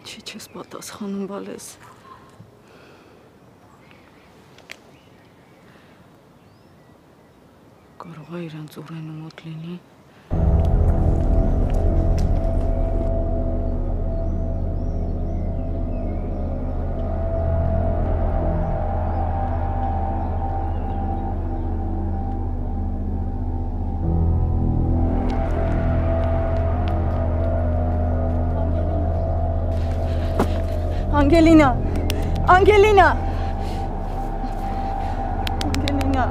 Ինչի՞ չես պատասխանում, բալես։ Կարող է իրանց ուրենու մոտ լինի։ Անգելինա, Անգելինա, Անգելինա։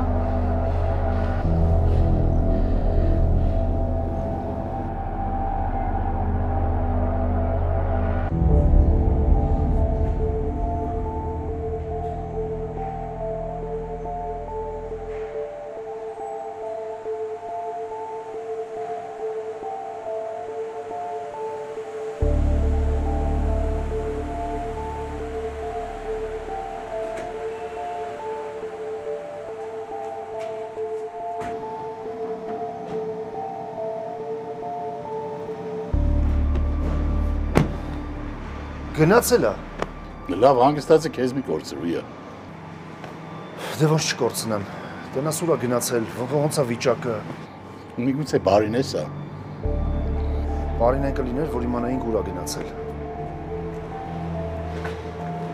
Գնացել է։ Լավ, հանգստացը քեզ մի կորցրու է։ Դե ոնց չկորցնեմ։ Տնաս ուր է գնացել, ոնց է վիճակը։ Միգուցե բարին է սա։ Բարին այն կլիներ, որ իմանայինք ուր է գնացել։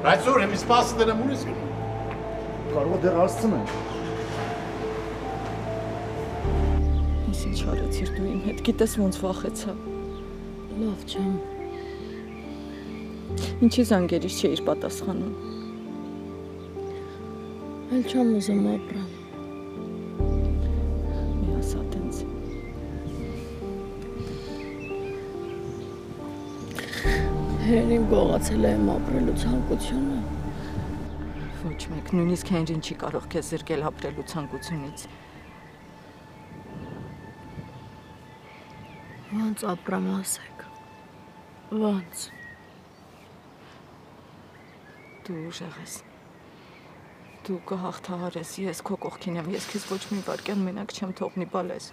Բայց ուր եմ սպասը դրեմ ուր ես գնում։ Կարող է դեռ հասցնենք։ Ինչ արեցիր դու իմ հետ, գիտես ոնց վախեցա։ Լավ ջան։ Ինչի զանգերից չէիր պատասխանում։ Էլ չեմ ուզում ապրեմ։ Մի ասա տենց։ Հերին գողացել է իմ ապրելու ցանկությունը։ Ոչ մեկ, նույնիսկ Հենրին չի կարող քեզ զրկել ապրելու ցանկությունից։ Ոնց ապրեմ ասեք։ Ոնց։ Դու ուժեղ ես։ Դու կհաղթահարես, ես քո կողքին եմ, ես քեզ ոչ մի վայրկյան մենակ չեմ թողնի, բալես։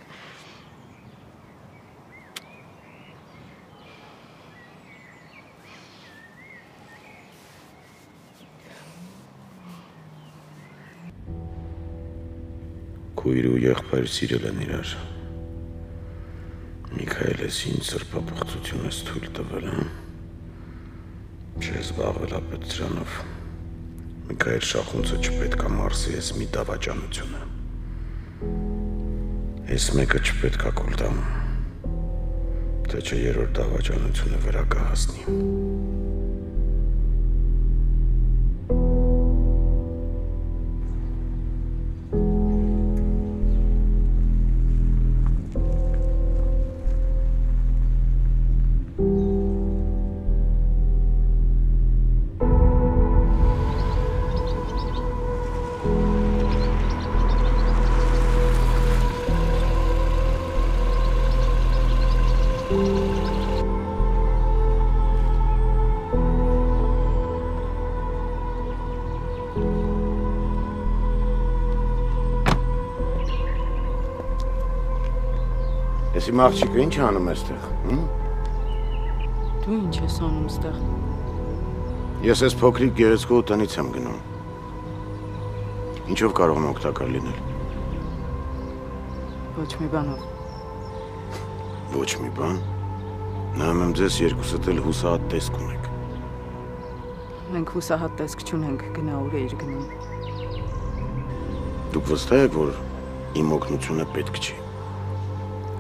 Քույր ու եղբայր սիրել են իրար։ Միքայելես ինձ սրբապղծություն ես թույլ տվել, հա։ Չես զբաղվել ապետ սրանով։ Միքայել Շախունցը չպետք է մարսի ես մի դավաճանությունը։ Ես մեկը չպետք է կուլ տամ, թե չէ երրորդ դավաճանությունը վրա կհասնի։ Ես իմ աղջիկը ինչ անում էստեղ, Դու ինչ ես անում ստեղ։ Ես ես փոքրիկ գերեզգու տնից եմ գնում։ Ինչով կարող եմ օգտակար լինել։ Ոչ մի բանով։ Ոչ մի բան։ Նայում եմ ձեզ երկուսդ էլ հուսահատ տեսք ունեք։ Մենք հուսահատ տեսք չունենք, գնա ուր էիր գնում։ Դուք վստահ եք, որ իմ օգնությունը պետք չի։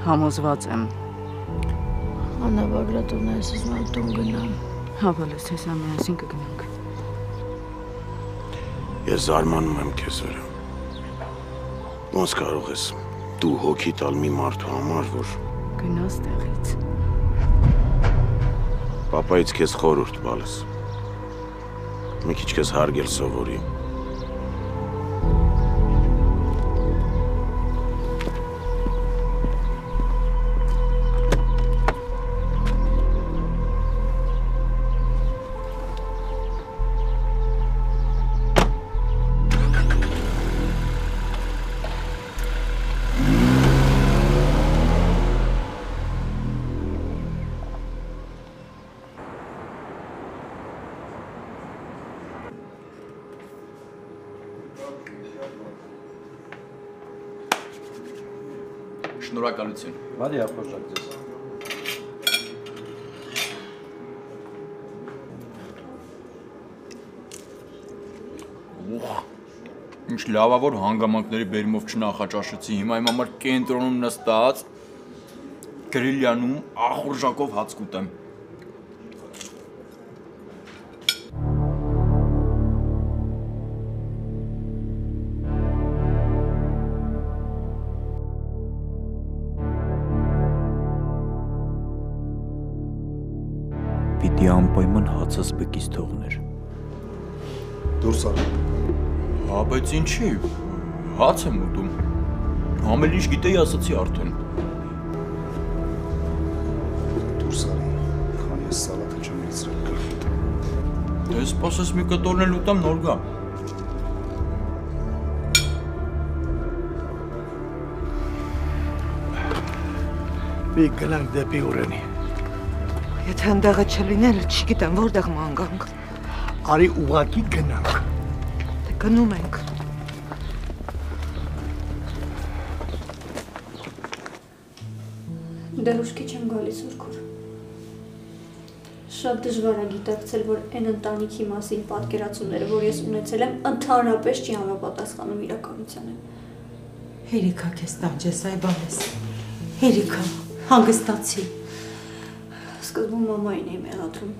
Համոզված եմ։ Աննա Բագրատովն այս ուզում տուն գնամ։ Հավալես հեսա միասին կգնանք։ Ես զարմանում եմ քեզ վրա։ Ոնց կարող ես դու հոգի տալ մի մարդու համար, որ Գնաս տեղից։ Պապայից քեզ խորհուրդ բալես։ Մի քիչ քեզ հարգել սովորի։ Շնորհակալություն։ Բարի ապօրինակ ձեզ։ Ինչ լավավոր հանգամանքների բերումով չնախաճաշեցի, հիմա իմ համար կենտրոնում նստած գրիլյանում ախորժակով հաց կուտեմ։ Պիտի անպայման հացս բկից թողներ։ Դուրս արա։ Հա, բայց ինչի, հաց եմ ուտում, ամեն ինչ գիտեի ասացի արդեն։ Դուրս արի, քանի ես սալատը չեմ լիցրել գլխիդ։ Դե սպասես մի կտորն էլ ուտեմ, նոր գամ։ Մի գնանք դեպի Ուրենի։ Եթե ընդեղը չլինել, չգիտեմ որտեղ մանկանք։ Արի ուղակի գնանք։ Դե գնում ենք։ Դեռ ուշքի չեմ գալիս Ուրքուր։ Շատ դժվար է գիտակցել, որ այն ընտանիքի մասին պատկերացումները, որ ես ունեցել եմ, ընդհանրապես չի համապատասխանում իրականությանը։ Հերիքա քեզ տանջես, այ բալես։ Հերիքա, հանգստացի։ Սկզբում մամային էի մեղադրում,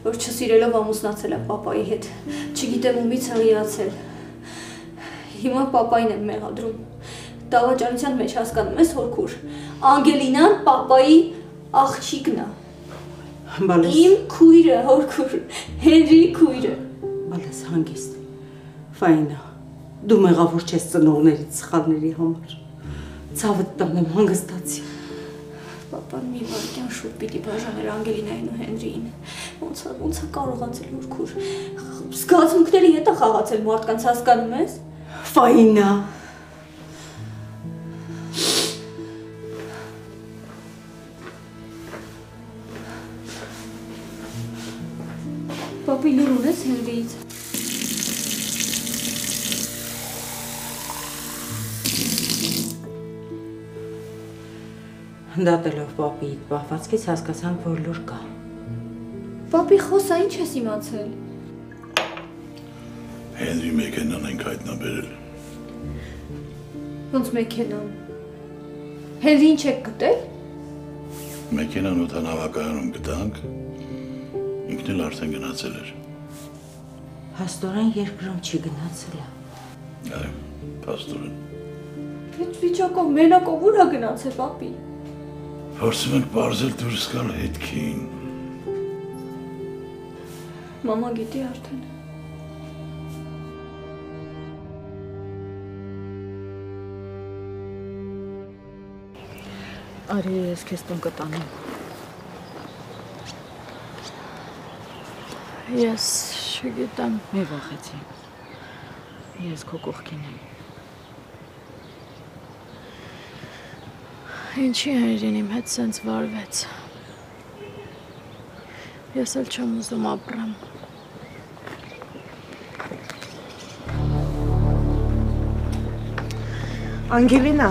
որ չսիրելով ամուսնացել եմ պապայի հետ, չգիտեմ ումից հղիացել։ Հիմա պապային եմ մեղադրում։ Դավաճանության մեջ հասկանում ես Հորքուր, Անգելինան պապայի աղջիկն է։ Իմ քույրը, Հորքուր, Հենրի քույրը։ Բալես հանգիստ։ Ֆայնա, դու մեղավոր չես ծնողներից սխալների համար։ Ցավդ տանեմ, հանգստացի։ Պապան մի վարքյան շուտ պիտի բաժաներ Անգելինային ու Հենրիին։ Ոնց է կարողացել Հորքուր։ Զգացմունքների հետ է խաղացել մարդկանց, հասկանում ես։ Ֆայնա։ Պապի լուր ունես Հենրիից։ Դատելով պապիիդ պահվածքից հասկացանք, որ լուր կա։ Պապի խոսա ինչ ես իմացել։ Հենրի մեքենան ենք հայտնաբերել։ Ոնց մեքենան։ Հենրին չեք գտել։ Մեքենան օդանավակայանում գտանք, ինքն էլ արդեն գնացել էր։ Հաստորեն երկրում չի գնացել։ Այո, փաստորեն։ Այդ վիճակով մենակով ուր է գնացել պապի։ Փորձում ենք բարձել դուրս գալ հետքին։ Մամա գիտի արդեն։ Արի ես քեզ տուն կտանեմ։ Ես չգիտեմ։ Մի վախեցի։ Ես քո կողքին եմ։ Ինչի Հենրին իմ հետ սենց վարվեց։ Ես էլ չեմ ուզում ապրեմ։ Անգելինա։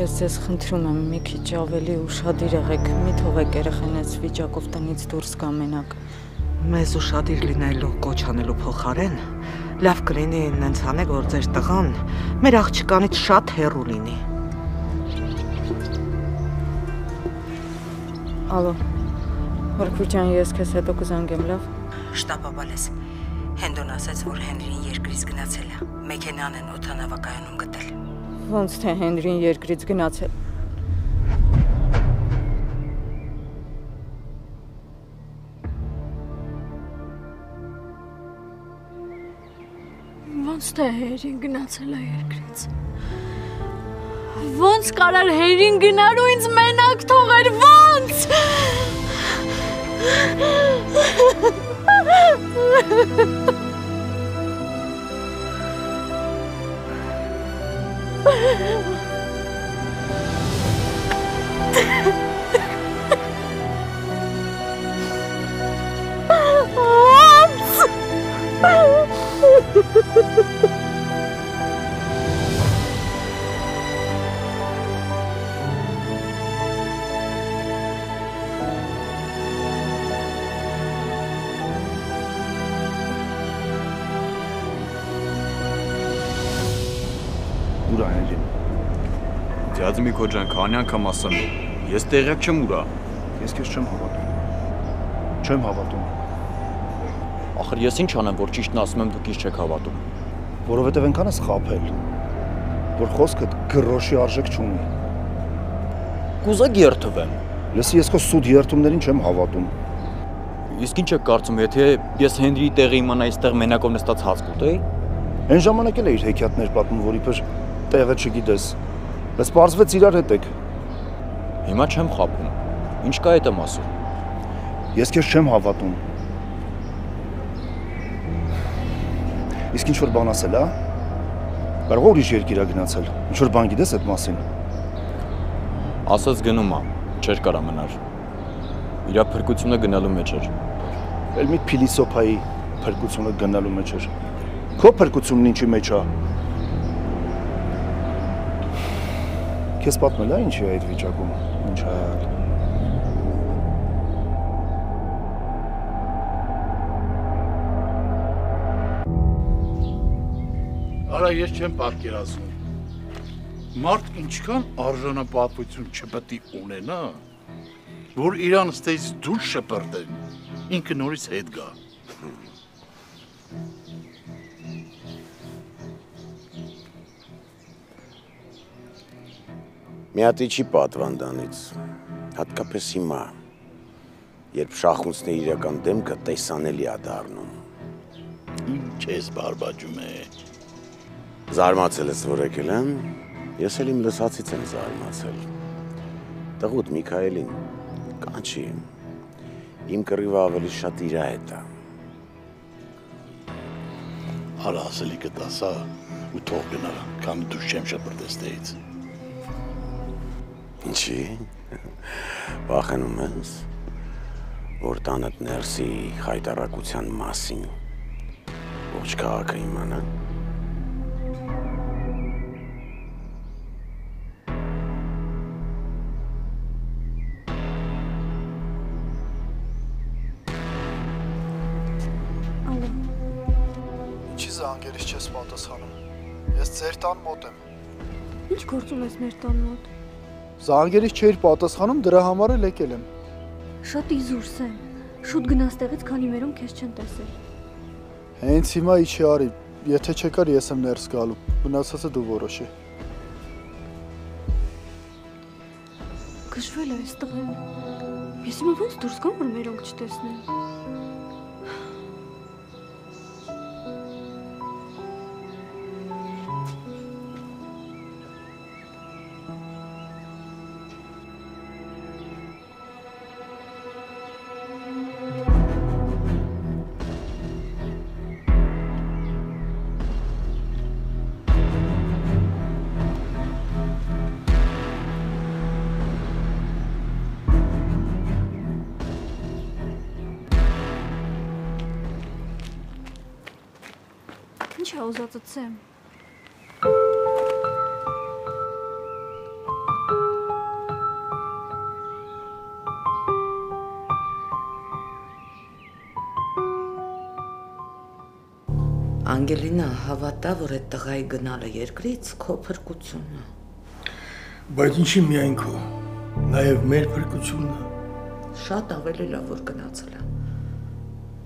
Ես ձեզ խնդրում եմ մի քիչ ավելի ուշադիր եղեք, մի թողեք երեխաներից վիճակով տնից դուրս գա մենակ։ Մեզ ուշադիր լինելու կոչ անելու փոխարեն լավ կլինի նենց անեք, որ ձեր տղան մեր աղջկանից շատ հեռու լինի։ Ալո, Հորքուր ջան, ես քեզ հետո կզանգեմ, լավ։ Շտապա բալես։ Հենդոն ասաց, որ Հենրին երկրից գնացել է։ Մեքենան են օդանավակայանում գտել։ Ոնց թե Հենրին երկրից գնացել։ Ոնց թե Հենրին գնացել է երկրից։ Ոնց կարար Հենրին գնար ու ինձ մենակ թողեր, ոնց։ Ուր է Հենրին։ Ձյաձմի քո ջան, քանի անգամ ասեմ, ես տեղյակ չեմ ուրա։ Ես քեզ չեմ հավատում։ Չեմ հավատում։ Ախր ես ինչ անեմ, որ ճիշտն ասում եմ, դուք ինձ չեք հավատում։ Որովհետև այնքան ես խաբել, որ խոսքդ գրոշի արժեք չունի։ Կուզեք երթվեմ։ Լսի, ես քո սուտ երթումներին չեմ հավատում։ Իսկ ինչ եք կարծում, եթե ես Հենրիի տեղը իմանայի, այստեղ մենակով նստած հաց կուտեի։ Այն ժամանակ էլ էիր հեքիաթներ պատմում, որ իբր տեղը չգիտես։ Բայց պարզվեց իրար հետ եք։ Հիմա չեմ խաբում։ Ինչ կա այդ եմ ասում։ Ես քեզ չեմ հավատում։ Իսկ ինչ որ բան ասել, հա? Կարող ուրիշ երկիր է գնացել։ Ինչ որ բան գիտես այդ մասին։ Ասած գնում է, չէր կարա մնար։ Իրա փրկությունը գնալու մեջ էր։ Էլ մի փիլիսոփայի փրկությունը գնալու մեջ էր։ Քո փրկությունն ինչի մեջ է։ Քեզ պատմել է ինչի է այդ վիճակում, ինչ է եղել։ Արա ես չեմ պատկերացնում։ Մարդ ինչքան արժանապատվություն չպետք է ունենա, որ իրան ստեյց դուրս շպրտեն, ինքը նորից հետ գա։ Մի հատ չի պատվանդանից, հատկապես հիմա, երբ շախունցների իրական դեմքը տեսանելի է դառնում։ Ինչ ես բարբաջում է։ Զարմացել ես, որ եկել եմ, ես էլ իմ լսածից եմ զարմացել։ Տղուտ Միքայելին, կանչի, իմ կռիվը ավելի շատ իրա հետ է։ Արա ասելիքդ ասա ու թող գնա, քանի դու չեմ շպրտես տեից։ Ինչի, վախենում ես, որ տանդ ներսի խայտարակության մասին ոչ քաղաքը իմանա։ Ինչի զանգերից չես պատասխանում։ Ես ձեր տան մոտ եմ։ Ինչ գործում ես մեր տան մոտ։ Զանգերից չէիր պատասխանում, դրա համար էլ եկել եմ։ Շատ իզուր Սեմ։ Շուտ գնաս տեղից, քանի մերում քեզ չեն տեսել։ Հենց հիմա իջի արի, եթե չեկար ես եմ ներս գալու, մնացածը դու որոշի։ Գժվել է այս տղեն։ Ես հիմա ոնց դուրս գամ, որ մերոնք չտեսնեն։ Ինչ է ուզածդ Սեմ։ Անգելինա, հավատա, որ այդ տղայի գնալը երկրից քո փրկությունն է։ Բայց ինչի միայն քո, նաև մեր փրկությունն է։ Շատ ավելի լավ որ գնացել է։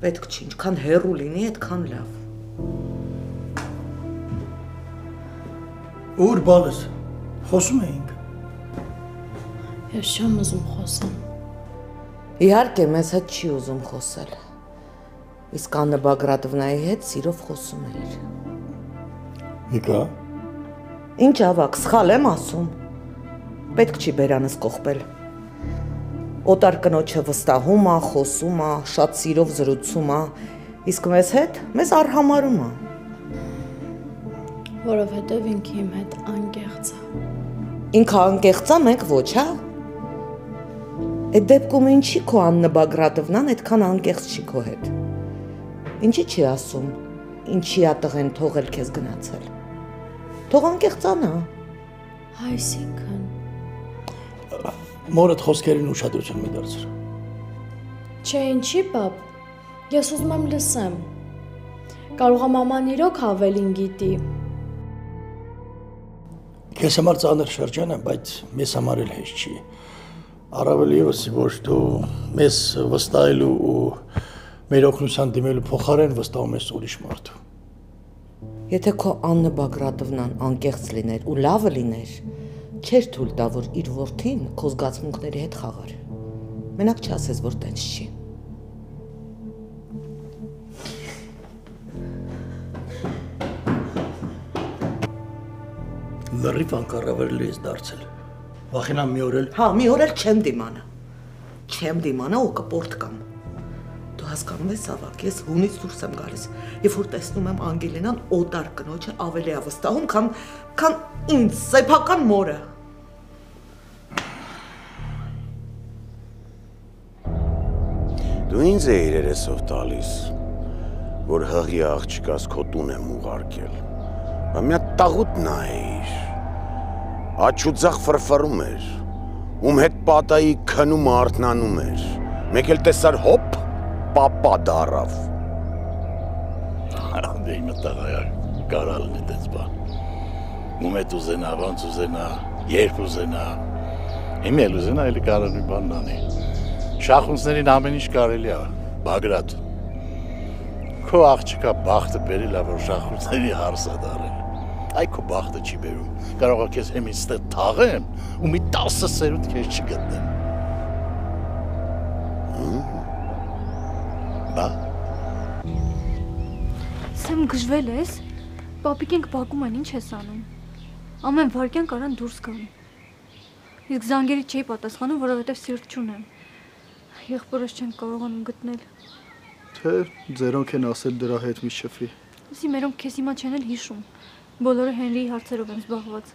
Պետք չի, ինչքան հեռու լինի, այդքան լավ։ Ուր բալես, խոսում էինք։ Ես չեմ ուզում խոսեմ։ Իհարկե, մեզ հետ չի ուզում խոսել։ Իսկ Աննա Բագրատովնայի հետ սիրով խոսում էիր։ Նիկա։ Ինչ ավակ, սխալ եմ ասում։ Պետք չի բերանս կողպել։ Օտար կնոջը վստահում է, խոսում է, շատ սիրով զրուցում է, իսկ մեզ հետ մեզ արհամարում է։ Որովհետև ինքը իմ հետ անկեղծ է։ Ինքը անկեղծ է, մենք ոչ, հա։ Այդ դեպքում ինչի քո Աննա Բագրատովնան այդքան անկեղծ չի քո հետ։ Ինչի չի ասում։ ինչի ա տղեն թողել քեզ գնացել։ Թող անկեղծանա։ Այսինքն Մորդ խոսքերին ուշադրություն մի դարձր։ Չէ, ինչի, պապ։ Ես ուզում եմ լսեմ։ Կարող է մաման իրոք ավելին գիտի։ Քեզ համար ծանր շրջան է, բայց մեզ համար էլ հեշտ չի։ Առավել ևս ոչ դու մեզ վստահելու ու մեր օգնության դիմելու փոխարեն վստահում ես ուրիշ մարդու։ Եթե քո Աննա Բագրատովնան անկեղծ լիներ ու լավը լիներ, չէր թույլ տա, որ իր որդին քո զգացմունքների հետ խաղար։ Մենակ չասես, որ տենց չի։ Լրիվ անկառավարելի ես դարձել։ Վախենամ մի օր էլ։ Հա, մի օր էլ չեմ դիմանա։ Չեմ դիմանա ու կպորտ կամ։ Դու հասկանում ես, Սավակ, ես հունից դուրս եմ գալիս, երբ որ տեսնում եմ Անգելինան օտար կնոջը ավելի ա վստահում, քան ինձ սեփական մորը։ Դու ինձ էիր երեսով տալիս, որ հղի աղջկաս քո տուն եմ ուղարկել։ Բա մի հատ տաղուտ նայիր, աչ ու ձախ ֆրֆռում էր, ում հետ պատայի քնում արթնանում էր, մեկ էլ տեսար հոպ, պապա դարավ։ Դե իմ տղայա կարալ է դες բան։ Ում հետ ուզենա, ոնց ուզենա, երբ ուզենա։ Իմ էլ ուզենա էլի կարող մի բան անի։ Շախունցներին ամեն ինչ կարելի է, Բագրատ։ Քո աղջիկա բախտը բերել է, որ շախունցների հարսա դարել։ Այ քո բախտը չի բերում։ Կարող է քեզ հեմից ստեղ թաղեմ ու մի 10 սերունդ քեզ չգտնեմ։ Բա։ Սեմ գժվել ես։ Պապիկենք բակում են, ինչ ես անում։ Ամեն վարքյան կարան դուրս գան։ Իսկ զանգերի չէի պատասխանում, որովհետև սիրտ չունեմ։ Եղբորս չեն կարողանում գտնել։ Թե ձերոնք են ասել դրա հետ մի շփվի։ Իսկ մերոնք քեզ հիմա չեն էլ հիշում։ Բոլորը Հենրիի հարցերով են զբաղված։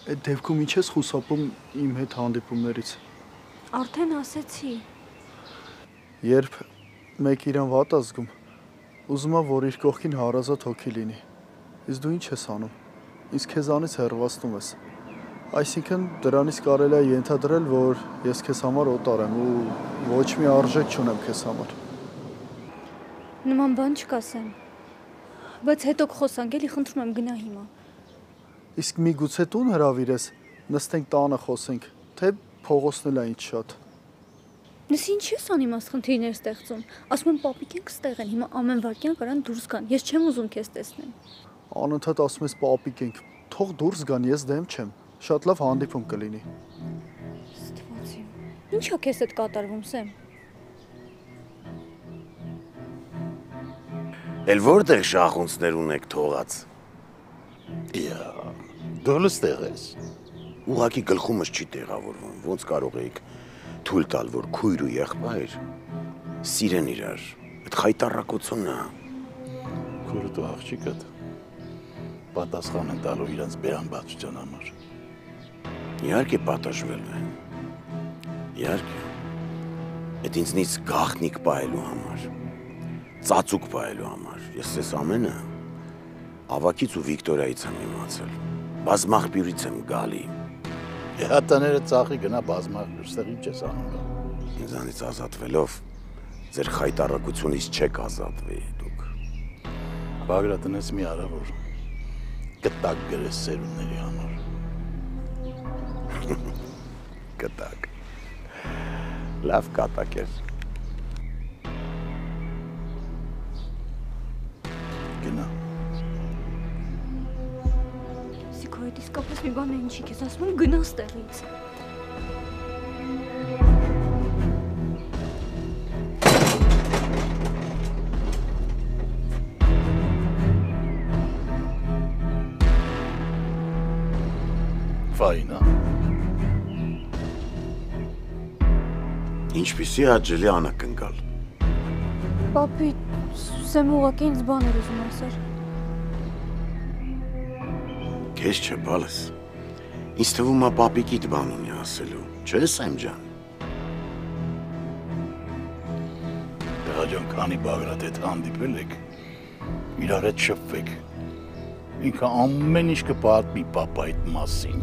Այդ դեպքում ինչ ես խուսափում իմ հետ հանդիպումներից։ Արդեն ասեցի։ Երբ մեկ իրան վատ ազգում, ուզում է, որ իր կողքին հարազատ հոգի լինի։ Իսկ դու ինչ ես անում։ Իսկ քեզանից հեռացնում ես։ Այսինքն դրանից կարելի է ենթադրել, որ ես քեզ համար օտար եմ ու ոչ մի արժեք չունեմ քեզ համար։ Նման բան չկասեմ։ Բայց հետո կխոսանք, էլի խնդրում եմ գնա հիմա։ Իսկ միգուցե տուն հրավիրես, նստենք տանը խոսենք, թե փողոցն էլ է ինչ շատ։ Նես ինչ ես անիմաստ խնդիրներ ստեղծում։ Ասում եմ պապիկենք ստեղ են, հիմա ամեն վարքյան կարան դուրս գան։ Ես չեմ ուզում քեզ տեսնեմ։ Անընդհատ ասում ես պապիկենք, թող դուրս գան, ես դեմ չեմ։ Շատ լավ հանդիպում կլինի։ Ստվացի։ Ինչա քեզ հետ կատարվում, Սեմ։ Էլ որտեղ շախունցներ ունեք թողած։ Դու լստեղ ես։ Ուղղակի գլխումս չի տեղավորվում, ոնց կարող էիք թույլ տալ, որ քույր ու եղբայր սիրեն իրար։ Այդ խայտառակությունն է։ Քուրդ ու աղջիկդ պատասխան են տալու իրենց բերանբացության համար։ Իհարկե պատժվել են։ Իհարկե։ Այդ ինձնից գաղտնիք պահելու համար, ծածուկ պահելու համար։ Ես ես ամենը ավակից ու Վիկտորիայից եմ իմացել։ Բազմախբյուրից եմ գալի։ Հատաները ծախի գնա բազմախբյուր, ստեղ ինչ ես անում։ Ինձանից ազատվելով ձեր խայտառակությունից չեք ազատվի դուք։ Բագրատնես մի արա, որ կտակ գրես սերունդների համար։ Կտակ։ Լավ կտակ էր։ Գնա։ Սիքո հետ իսկապես մի բան է ինչի քեզ ասում եմ գնա ստեղից։ Ֆայնա։ Ինչպիսի հաճելի անակնկալ։ Պապի, Սեմ ուղղակի ինձ բան էր ուզում ասել։ Քեզ չէ բալես։ Ինձ թվում է պապիկիդ բան ունի ասելու, չէ՞ Սեմ ջան։ Տղա ջան, քանի Բագրատ հետ հանդիպել եք, իրար հետ շփվեք։ Ինքը ամեն ինչ կպատմի պապայիդ մասին։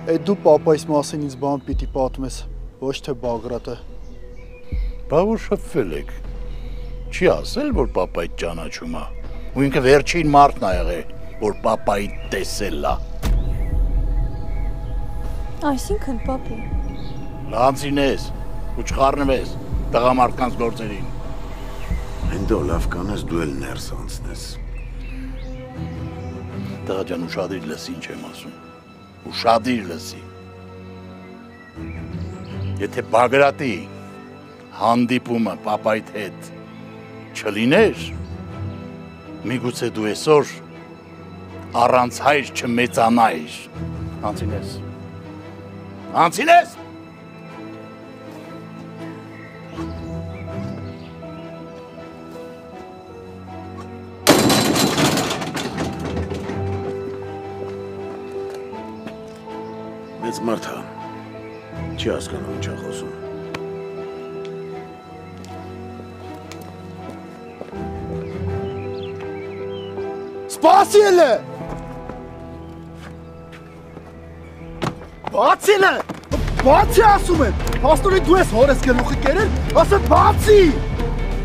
Այդ դու պապայիս մասին ինձ բան պիտի պատմես, ոչ թե Բագրատը։ Բա որ շփվել եք։ Չի ասել, որ պապայիդ ճանաչում է։ Ու ինքը վերջին մարդն ա եղել, որ պապայիդ տեսել է։ Այսինքն, պապի։ Լանցինես ու չխառնվես տղամարդկանց գործերին։ Հենդո լավ կանես դու էլ ներս անցնես։ Տղա ջան, ուշադիր լսի ինչ եմ ասում։ Ուշադիր լսի։ Եթե Բագրատի հանդիպումը պապայիդ հետ չլիներ, միգուցե դու այսօր առանց հայր չմեծանայիր։ Անցինես։ Անցինես։ Մեծ մարդ է, չի հասկանում ինչ է խոսում։ Սպասիել է։ Բացիել է։ Բացի ասում եմ։ Պաստորի դու ես հորես գլուխի կերել, ասեմ բացի։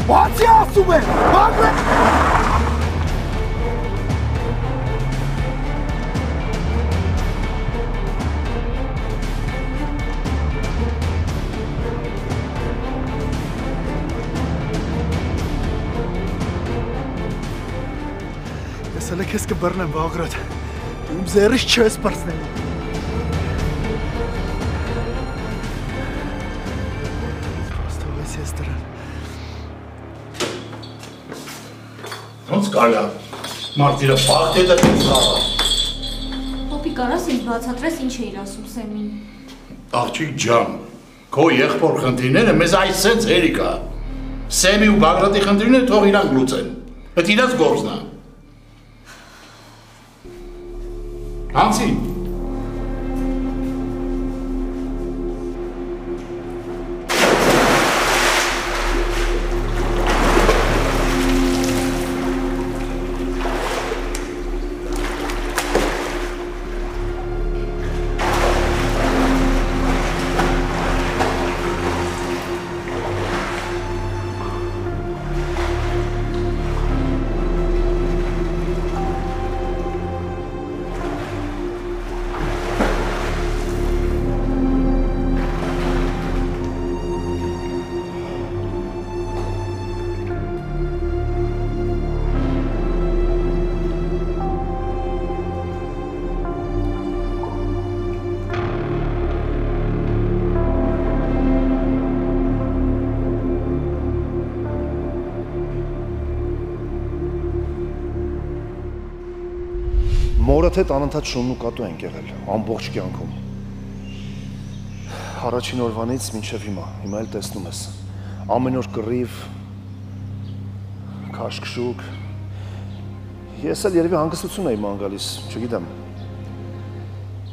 Բացի ասում եմ։ Բագրատ։ Հələ քեզ կբռնեմ Բագրատ։ Իմ ձեռից չես բռնել։ Պաստովես ես դրան։ Ոնց կարա։ Մարտիրը բախտ է դրում խաղա։ Պապի, կարաս ինձ բացատրես ինչ էիր ասում Սեմին։ Աղջիկ ջան, քո եղբոր խնդիրները մեզ այսպես հերիք է։ Սեմի ու Բագրատի խնդիրները թող իրանք լուծեն։ Այդ իրաց գործն է։ Հանցի։ Մորդ հետ անընդհատ շունն ու կատու ենք եղել, ամբողջ կյանքում։ Առաջին օրվանից մինչև հիմա էլ տեսնում ես։ Ամեն օր կռիվ, քաշքշուկ։ Ես էլ երևի հանգստություն էի ման գալիս, չգիտեմ։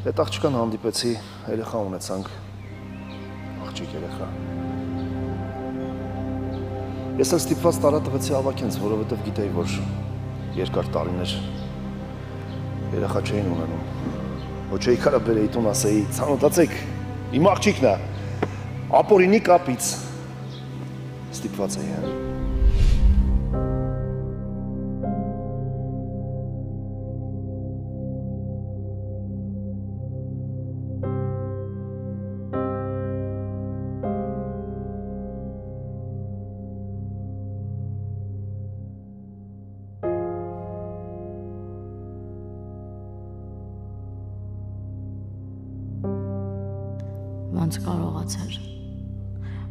Այդ աղջկան հանդիպեցի, երեխա ունեցանք։ Աղջիկ երեխա։ Ես էլ ստիպված տարա տվեցի ավագենց, որովհետև գիտեի, որ երկար տարիներ երեխա չէին ունենում։ Ոչ էի կարա բերեի տուն ասեի, ցանոթացեք, իմ աղջիկն է, ապորինի կապից։ Ստիպված էի, հա։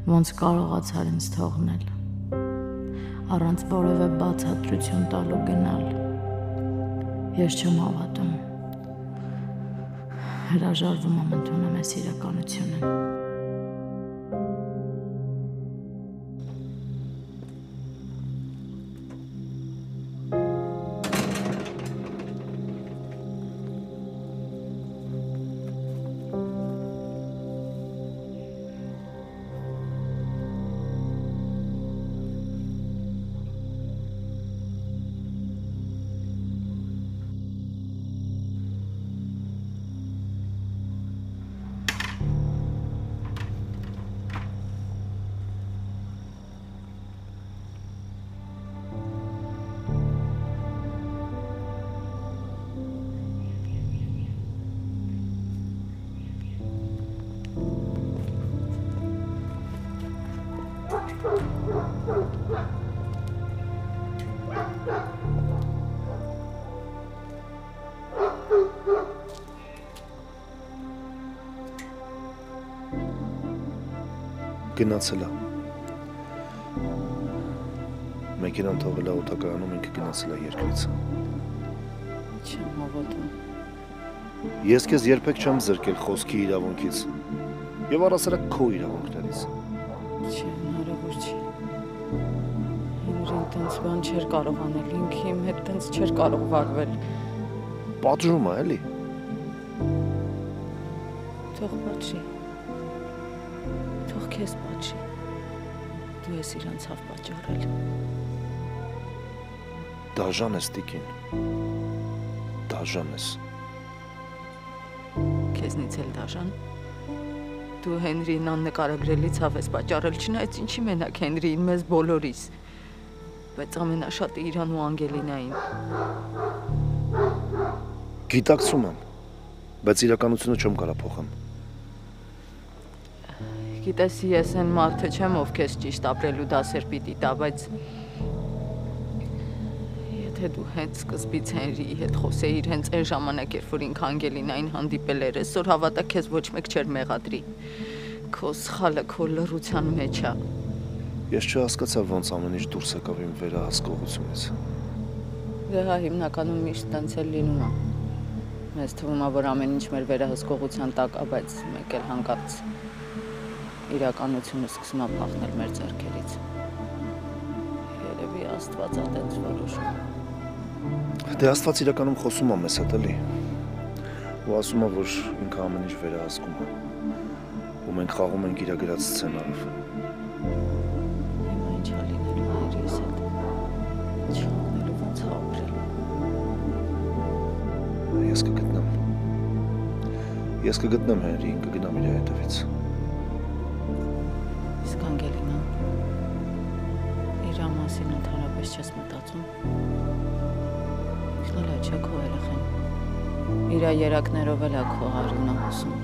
Ոնց կարողացար ինձ թողնել, առանց որևէ բացատրություն տալու գնալ, ես չեմ հավատում, հրաժարվում եմ ընդունում ես իրականությունը։ Գնացել է։ Մեքենան թողել է օդակայանում, ինքը գնացել է երկրից։ Չեմ հավատում։ Ես քեզ երբեք չեմ զրկել խոսքի իրավունքից եւ առասարակ քո իրավունքներից։ Չի, հնարավոր չի։ Ինքն տենց բան չէր կարող անել, ինքը իմ հետ տենց չէր կարող վարվել։ Պատժում է, էլի։ Թող պատժի։ Թող քեզ պատժի։ Դու ես իրան ցավ պատճառել։ Դաժան ես տիկին։ Դաժան ես։ Քեզնից էլ դաժան։ Դու Հենրին աննկարագրելի ցավ ես պատճառել, չնայած ինչի մենակ Հենրին, մեզ բոլորիս։ Բայց ամենաշատը իրան ու Անգելինային։ Գիտակցում եմ, բայց իրականությունը չեմ կարա փոխեմ։ Գիտես, ես այն մարդը չեմ, ով քեզ ճիշտ ապրելու դասեր պիտի տա, բայց եթե դու հենց սկզբից Հենրիի հետ խոսեիր, հենց այն ժամանակ, երբ որ ինքը Անգելինային հանդիպել էր, այսօր հավատա քեզ ոչ մեկ չէր մեղադրի։ Քո սխալը քո լռության մեջ է։ Ես չհասկացա ոնց ամեն ինչ դուրս եկավ իմ վերահսկողությունից։ Դե հա, հիմնականում միշտ տենց էլ լինում է։ Մեզ թվում է, որ ամեն ինչ մեր վերահսկողության տակ է, բայց մեկ էլ հանկարծ իրականությունը սկսում է փախնել մեր ձեռքերից։ Երևի Աստված է տենց որոշում։ Դե Աստված իրականում խոսում է մեզ հետ, էլի։ Ու ասում է, որ ինքը ամեն ինչ վերահսկում է։ Ու մենք խաղում ենք իր գրած սցենարով։ Հիմա ինչ է լինելու Հենրիիս հետ։ Չանելու ոնց է ապրելու։ Ես կգտնեմ Հենրիին, կգնամ իր հետևից։ Իսկ Անգելինան, իր մասին ընդհանրապես չես մտածում։ Ինքն էլ է չէ քո երեխեն։ Իր երակներով էլ է քո հարյունը հոսում։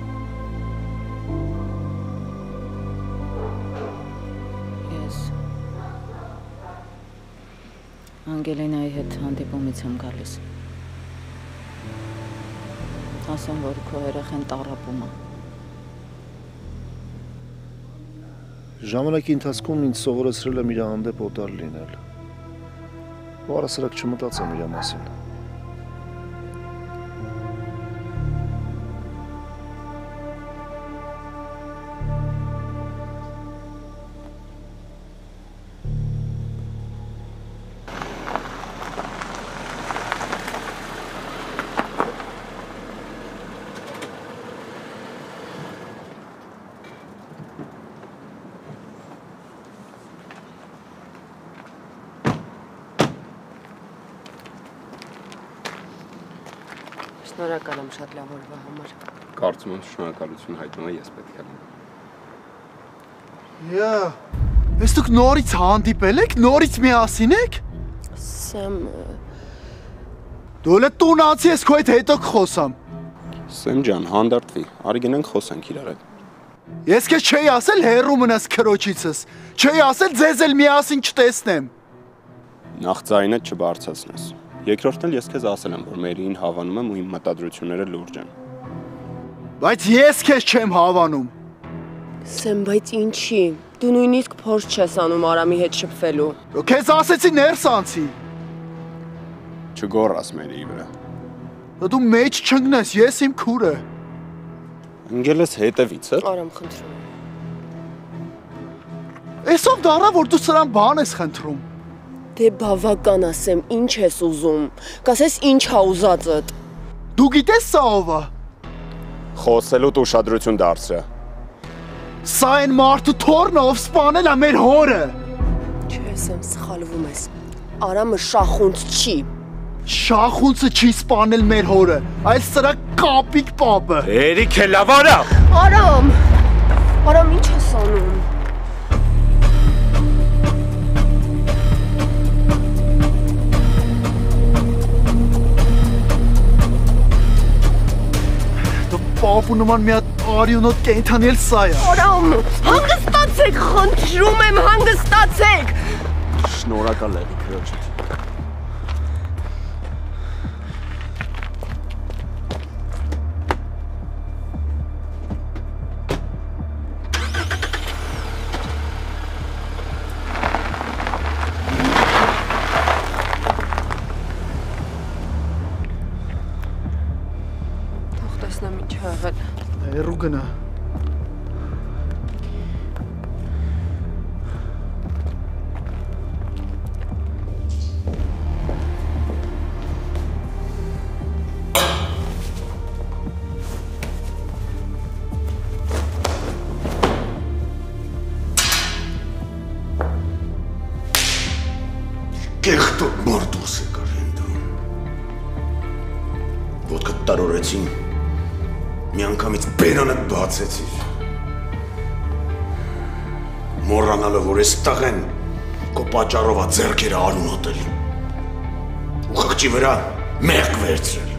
Ես Անգելինայի հետ հանդիպումից եմ գալիս։ Ասեմ, որ քո երեխեն տառապում է։ Ժամանակի ընթացքում ինձ սովորեցրել եմ իր հանդեպ օտար լինել։ Ու առասարակ չմտածեմ իր մասին։ Շնորհակալ եմ շատ լավ օրվա համար։ Կարծում եմ շնորհակալություն հայտնում եմ ես պետք է լինեմ։ Ես դուք նորից հանդիպել եք, նորից միասին եք։ Սեմ Դու էլ տունացի ես քո հետ հետո կխոսամ։ Սեմ ջան, հանդարտվի, արի գնանք խոսենք իրար հետ։ Ես քեզ չէի ասել հեռու մնաս քրոջիցս, չէի ասել ձեզ էլ միասին չտեսնեմ։ Նախ ձայնդ չբարձրացնես։ Երկրորդն էլ ես քեզ ասել եմ, որ Մերիին հավանում եմ ու իմ մտադրությունները լուրջ են։ Բայց ես քեզ չեմ հավանում։ Սեմ, բայց ինչի։ Դու նույնիսկ փորձ չես անում Արամի հետ շփվելու։ Քեզ ասեցի ներս անցի։ Չգոռաս Մերիի վրա։ Դու մեջ չընկնես, ես իմ քուրը։ Ընկել ես հետևից, հա։ Արամ, խնդրում եմ։ Էսով դառա, որ դու սրան բան ես խնդրում։ Դե բավական ասեմ, ինչ ես ուզում։ Կասես ինչ ա ուզածդ։ Դու գիտես սա ով է։ Խոսելուդ ուշադրություն դարձրա։ Սա այն մարդու թորն է, ով սպանել է մեր հորը։ Չէ, Սեմ, սխալվում ես։ Արամը շախունց չի։ Շախունցը չի սպանել մեր հորը, այլ սրա կապիկ պապը։ Երիք է լավ արա։ Արամ, ինչ ես անում։ Պապու նման մի հատ արյունոտ կենդանի էլ սա է։ Արամ, հանգստացեք, խնդրում եմ, հանգստացեք։ Շնորհակալ եմ, քրոջիդ։ Տեսնեմ ինչ ա եղել։ Հերու գնա։ Կեղտոտ մարդուս եկար հենդրում։ Ոտքդ տարորեցին, մի անգամից բերանդ բացեցիր։ Մոռանալը, որ ես տղեն քո պատճառով ա ձեռքերը արունոտել։ Ու խղճի վրա մեղք վերցրել։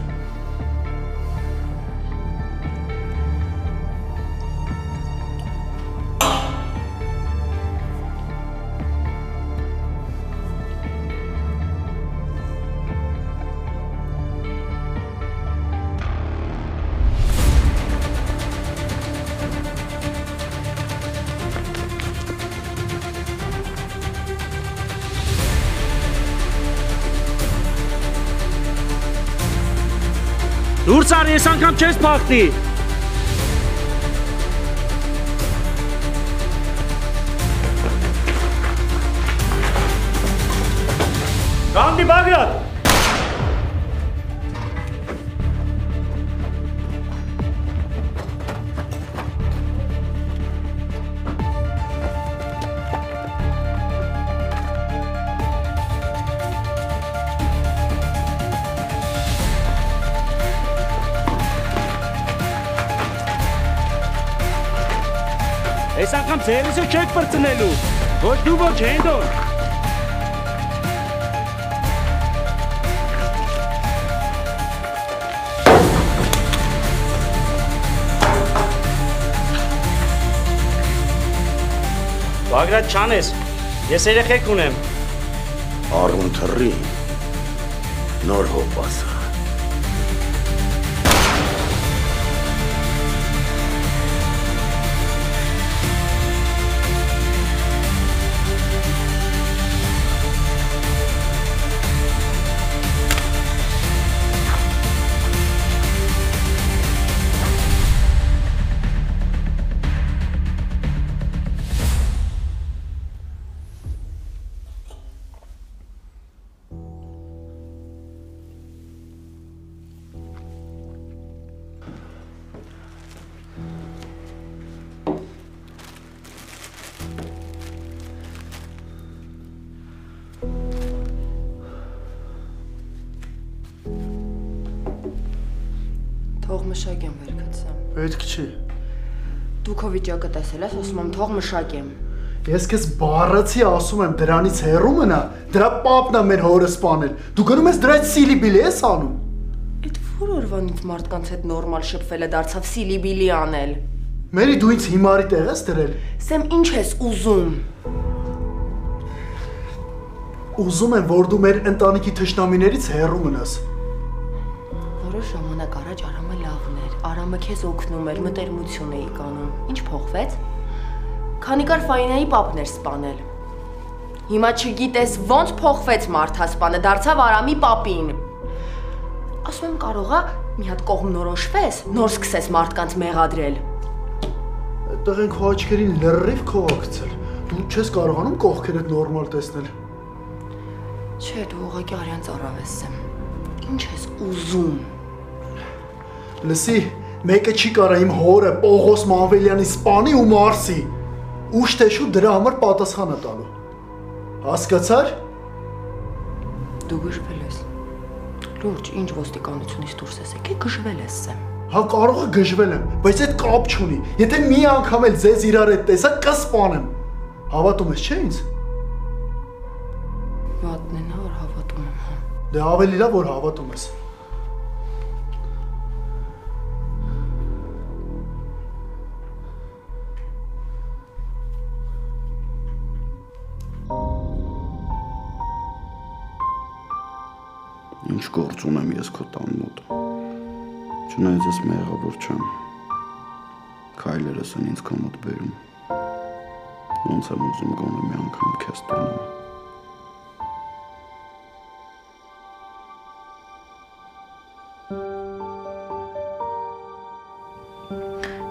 Դուրս արի, ես անգամ չես փախնի։ Գանդի Բագրատ։ Այս անգամ ձերիզը չեք պրծնելու, ոչ դու ոչ հենդոն։ Բագրատ չանես, ես երեխեք ունեմ։ Արուն թռի, նոր հոպ ասա։ Թող մշակեմ վերգծեմ։ Պետք չի։ Դու քո վիճակը տեսել ես, ասում եմ թող մշակեմ։ Ես քեզ բառացի ասում եմ դրանից հեռու մնա, դրա պապն է մեր հորը սպանել։ Դու գնում ես դրա սիլիբիլի ես անում։ Այդ որ օրվանից մարդկանց հետ նորմալ շփվելը դարձավ սիլիբիլի անել։ Մերի դու ինձ հիմարի տեղ ես դրել։ Սեմ ինչ ես ուզում։ Ուզում եմ, որ դու մեր ընտանիքի թշնամիներից հեռու մնաս։ Որոշ ժամանակ առաջ Արամը լավն էր, Արամը քեզ օգնում էր, մտերմություն էի կանում։ Ինչ փոխվեց։ Քանի կար Ֆայնայի պապն էր սպանել։ Հիմա չգիտես ոնց փոխվեց մարդասպանը, դարձավ Արամի պապին։ Ասում եմ կարողա մի հատ կողմ նորոշվես, նոր սկսես մարդկանց մեղադրել։ Այդտեղ են քո աչքերին լրիվ քողակցել։ Դու չես կարողանում կողքերդ նորմալ տեսնել։ Չէ, դու ուղղակի արյան ծառավ ես եմ։ Ինչ ես ուզում։ Լսի, մեկը չի կարա իմ հորը Պողոս Մանվելյանի սպանի ու մարսի։ Ուշ թե շուտ դրա համար պատասխանը տալու։ Հասկացար։ Դու գժվել ես։ Լուրջ, ինչ ոստիկանությունից դուրս ես եկել, գժվել ես եմ։ Հա կարող է գժվել եմ, բայց այդ կապ չունի։ Եթե մի անգամ էլ ձեզ իրար հետ տեսա, կսպանեմ։ Հավատում ես, չէ՞ ինձ։ Վատն է նա, որ հավատում եմ, հա։ Դե ավելի լավ, որ հավատում ես։ Ինչ գործ ունեմ ես քո տան մոտ։ Չնայած ես մեղավոր չեմ։ Քայլերս են ինձ քո մոտ բերում։ Ոնց եմ ուզում գոնե մի անգամ քեզ տանեմ։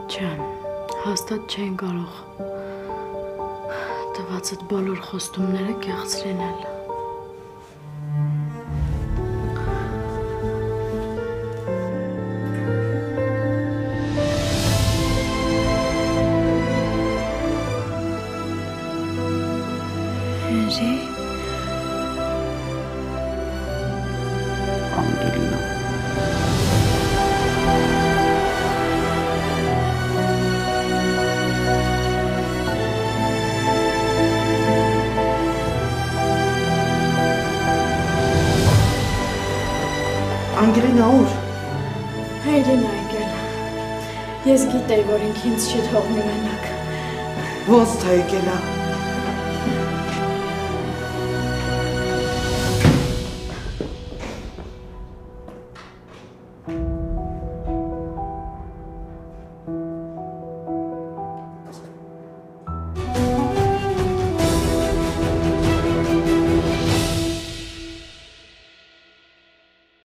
Չէ, հաստատ չեն կարող տվածդ բոլոր խոստումները կեղծ լինել։ Հենրի, Անգելինա։ Անգելինա ուր։ Հենրին է եկել։ Ես գիտեի, որ ինք ինձ չի թողնի մենակ։ Ոնց թե եկել է։